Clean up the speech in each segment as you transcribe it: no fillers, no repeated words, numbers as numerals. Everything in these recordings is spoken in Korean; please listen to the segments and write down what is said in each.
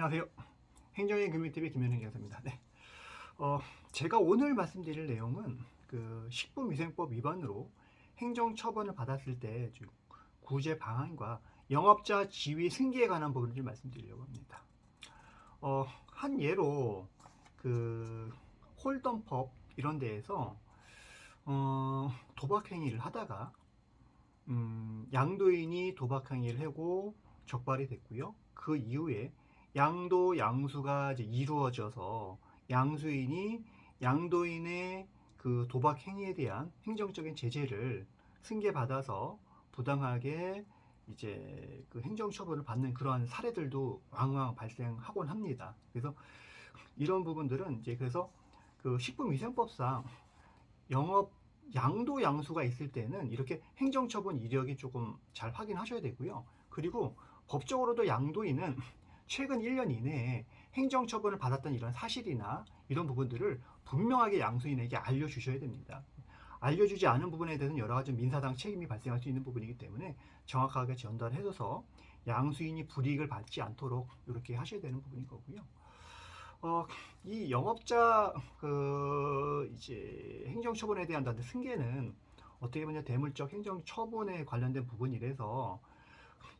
안녕하세요. 행정의 금융TV 김현행 교사입니다. 네. 제가 오늘 말씀드릴 내용은 그 식품위생법 위반으로 행정처분을 받았을 때 구제 방안과 영업자 지위 승계에 관한 부분을 좀 말씀드리려고 합니다. 한 예로 그 홀덤펍 이런 데에서 도박 행위를 하다가 양도인이 도박 행위를 하고 적발이 됐고요. 그 이후에 양도 양수가 이제 이루어져서 양수인이 양도인의 그 도박 행위에 대한 행정적인 제재를 승계받아서 부당하게 이제 그 행정처분을 받는 그러한 사례들도 왕왕 발생하곤 합니다. 그래서 이런 부분들은 이제 그래서 그 식품위생법상 영업 양도 양수가 있을 때는 이렇게 행정처분 이력이 조금 잘 확인하셔야 되고요. 그리고 법적으로도 양도인은 최근 1년 이내에 행정처분을 받았던 이런 사실이나 이런 부분들을 분명하게 양수인에게 알려주셔야 됩니다. 알려주지 않은 부분에 대해서는 여러 가지 민사상 책임이 발생할 수 있는 부분이기 때문에 정확하게 전달해줘서 양수인이 불이익을 받지 않도록 이렇게 하셔야 되는 부분인 거고요. 이 영업자 이제 행정처분에 대한 승계는 어떻게 보면 대물적 행정처분에 관련된 부분이라서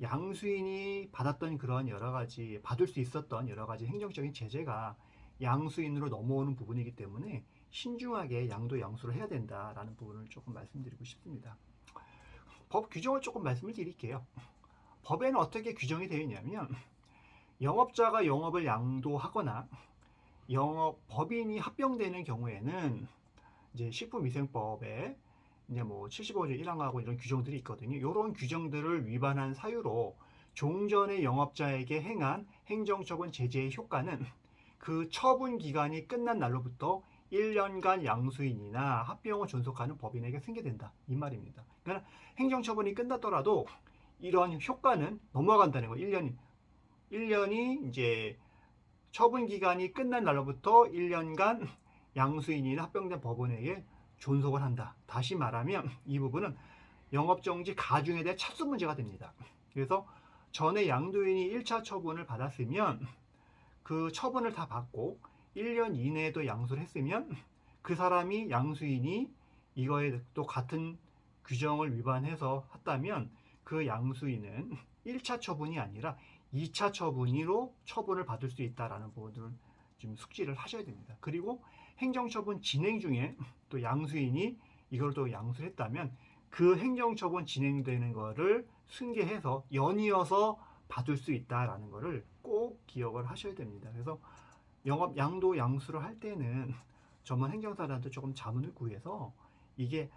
양수인이 받았던 그런 여러 가지 받을 수 있었던 여러 가지 행정적인 제재가 양수인으로 넘어오는 부분이기 때문에 신중하게 양도 양수를 해야 된다라는 부분을 조금 말씀드리고 싶습니다. 법 규정을 조금 말씀을 드릴게요. 법에는 어떻게 규정이 되어 있냐면 영업자가 영업을 양도하거나 영업 법인이 합병되는 경우에는 이제 식품위생법에 이제 뭐 75조 1항하고 이런 규정들이 있거든요. 이런 규정들을 위반한 사유로 종전의 영업자에게 행한 행정처분 제재의 효과는 그 처분 기간이 끝난 날로부터 1년간 양수인이나 합병을 존속하는 법인에게 승계된다. 이 말입니다. 그러니까 행정처분이 끝났더라도 이런 효과는 넘어간다는 거예요. 1년이 이제 처분 기간이 끝난 날로부터 1년간 양수인이나 합병된 법원에게 존속을 한다. 다시 말하면 이 부분은 영업정지 가중에 대한 착수 문제가 됩니다. 그래서 전에 양도인이 1차 처분을 받았으면 그 처분을 다 받고 1년 이내에도 양수를 했으면 그 사람이 양수인이 이거에 또 같은 규정을 위반해서 했다면 그 양수인은 1차 처분이 아니라 2차 처분으로 처분을 받을 수 있다라는 부분들을 좀 숙지를 하셔야 됩니다. 그리고 행정처분 진행 중에 또 양수인이 이걸 또 양수를 했다면 그 행정처분 진행되는 거를 승계해서 연이어서 받을 수 있다라는 거를 꼭 기억을 하셔야 됩니다. 그래서 영업 양도 양수를 할 때는 전문 행정사들한테 조금 자문을 구해서 이게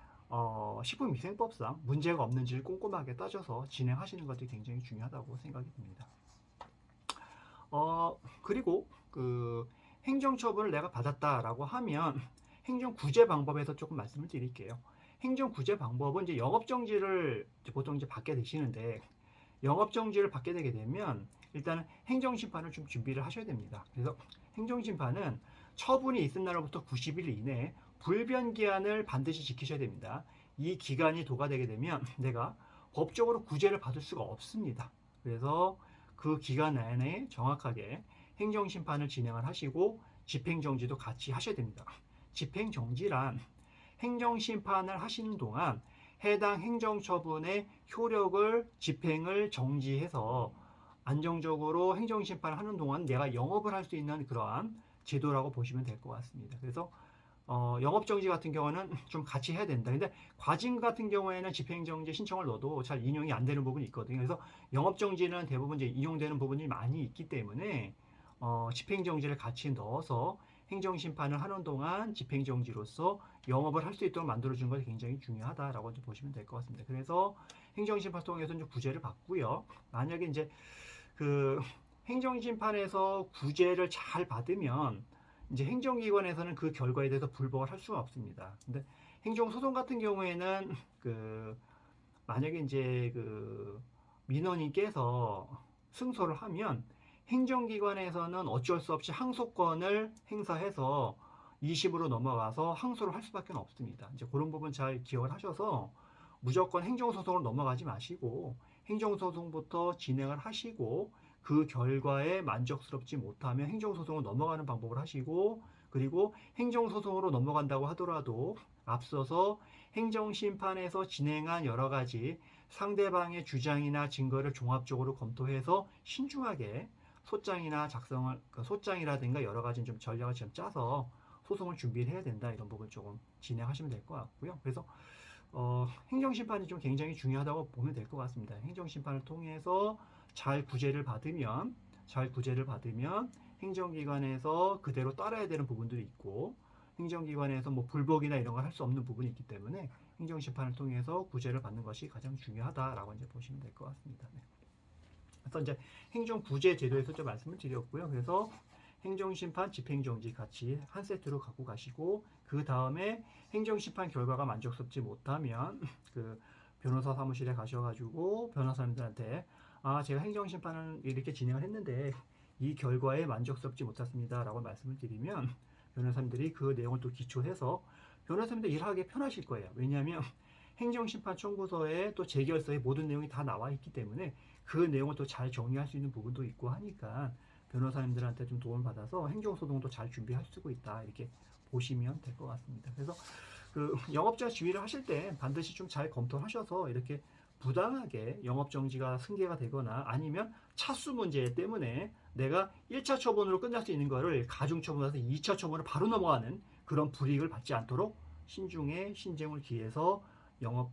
식품위생법상 문제가 없는지를 꼼꼼하게 따져서 진행하시는 것이 굉장히 중요하다고 생각이 듭니다. 그리고 그 행정처분을 내가 받았다라고 하면 행정구제 방법에서 조금 말씀을 드릴게요. 행정구제 방법은 이제 영업정지를 보통 이제 받게 되시는데 영업정지를 받게 되게 되면 일단은 행정심판을 좀 준비를 하셔야 됩니다. 그래서 행정심판은 처분이 있은 날로부터 90일 이내에 불변기한을 반드시 지키셔야 됩니다. 이 기간이 도과되게 되면 내가 법적으로 구제를 받을 수가 없습니다. 그래서 그 기간 내에 정확하게 행정심판을 진행을 하시고 집행정지도 같이 하셔야 됩니다. 집행정지란 행정심판을 하시는 동안 해당 행정처분의 효력을 집행을 정지해서 안정적으로 행정심판을 하는 동안 내가 영업을 할 수 있는 그러한 제도라고 보시면 될 것 같습니다. 그래서 영업정지 같은 경우는 좀 같이 해야 된다. 근데 과징 같은 경우에는 집행정지 신청을 넣어도 잘 인용이 안 되는 부분이 있거든요. 그래서 영업정지는 대부분 이제 이용되는 부분이 많이 있기 때문에 집행정지를 같이 넣어서 행정심판을 하는 동안 집행정지로서 영업을 할 수 있도록 만들어준 것이 굉장히 중요하다라고 보시면 될 것 같습니다. 그래서 행정심판 통해서 이제 구제를 받고요. 만약에 이제 그 행정심판에서 구제를 잘 받으면 이제 행정기관에서는 그 결과에 대해서 불복을 할 수가 없습니다. 근데 행정소송 같은 경우에는 그 만약에 이제 그 민원인께서 승소를 하면 행정기관에서는 어쩔 수 없이 항소권을 행사해서 2심으로 넘어가서 항소를 할 수밖에 없습니다. 이제 그런 부분 잘 기억을 하셔서 무조건 행정소송으로 넘어가지 마시고 행정소송부터 진행을 하시고 그 결과에 만족스럽지 못하면 행정소송으로 넘어가는 방법을 하시고, 그리고 행정소송으로 넘어간다고 하더라도 앞서서 행정심판에서 진행한 여러 가지 상대방의 주장이나 증거를 종합적으로 검토해서 신중하게 소장이라든가 여러 가지 좀 전략을 좀 짜서 소송을 준비를 해야 된다. 이런 부분 조금 진행하시면 될 것 같고요. 그래서 행정심판이 좀 굉장히 중요하다고 보면 될 것 같습니다. 행정심판을 통해서 잘 구제를 받으면 행정기관에서 그대로 따라야 되는 부분들이 있고, 행정기관에서 뭐 불복이나 이런 걸 할 수 없는 부분이 있기 때문에 행정심판을 통해서 구제를 받는 것이 가장 중요하다라고 이제 보시면 될 것 같습니다. 네. 그래서 이제 행정구제 제도에서 좀 말씀을 드렸고요. 그래서 행정심판, 집행정지 같이 한 세트로 갖고 가시고, 그 다음에 행정심판 결과가 만족스럽지 못하면 그 변호사 사무실에 가셔가지고 변호사님들한테 제가 행정심판을 이렇게 진행을 했는데 이 결과에 만족스럽지 못했습니다 라고 말씀을 드리면 변호사님들이 그 내용을 또 기초해서 변호사님들 일하기 편하실 거예요. 왜냐하면 행정심판 청구서에 또 재결서에 모든 내용이 다 나와 있기 때문에 그 내용을 또 잘 정리할 수 있는 부분도 있고 하니까 변호사님들한테 좀 도움을 받아서 행정소송도 잘 준비할 수 있다, 이렇게 보시면 될 것 같습니다. 그래서 그 영업자 지위를 하실 때 반드시 좀 잘 검토하셔서 이렇게 부당하게 영업정지가 승계가 되거나 아니면 차수 문제 때문에 내가 1차 처분으로 끝날 수 있는 거를 가중처분해서 2차 처분으로 바로 넘어가는 그런 불이익을 받지 않도록 신중에 신중을 기해서 영업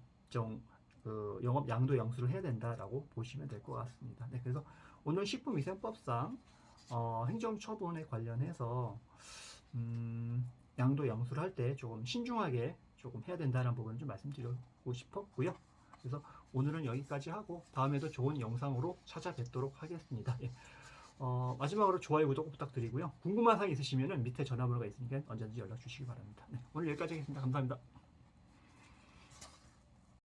양도 양수를 해야 된다라고 보시면 될 것 같습니다. 네, 그래서 오늘 식품위생법상 행정처분에 관련해서 양도 양수를 할 때 조금 신중하게 조금 해야 된다는 부분을 좀 말씀드리고 싶었고요. 그래서 오늘은 여기까지 하고 다음에도 좋은 영상으로 찾아뵙도록 하겠습니다. 예. 마지막으로 좋아요, 구독 부탁드리고요. 궁금한 사항 있으시면 밑에 전화번호가 있으니까 언제든지 연락 주시기 바랍니다. 네, 오늘 여기까지 하겠습니다. 감사합니다.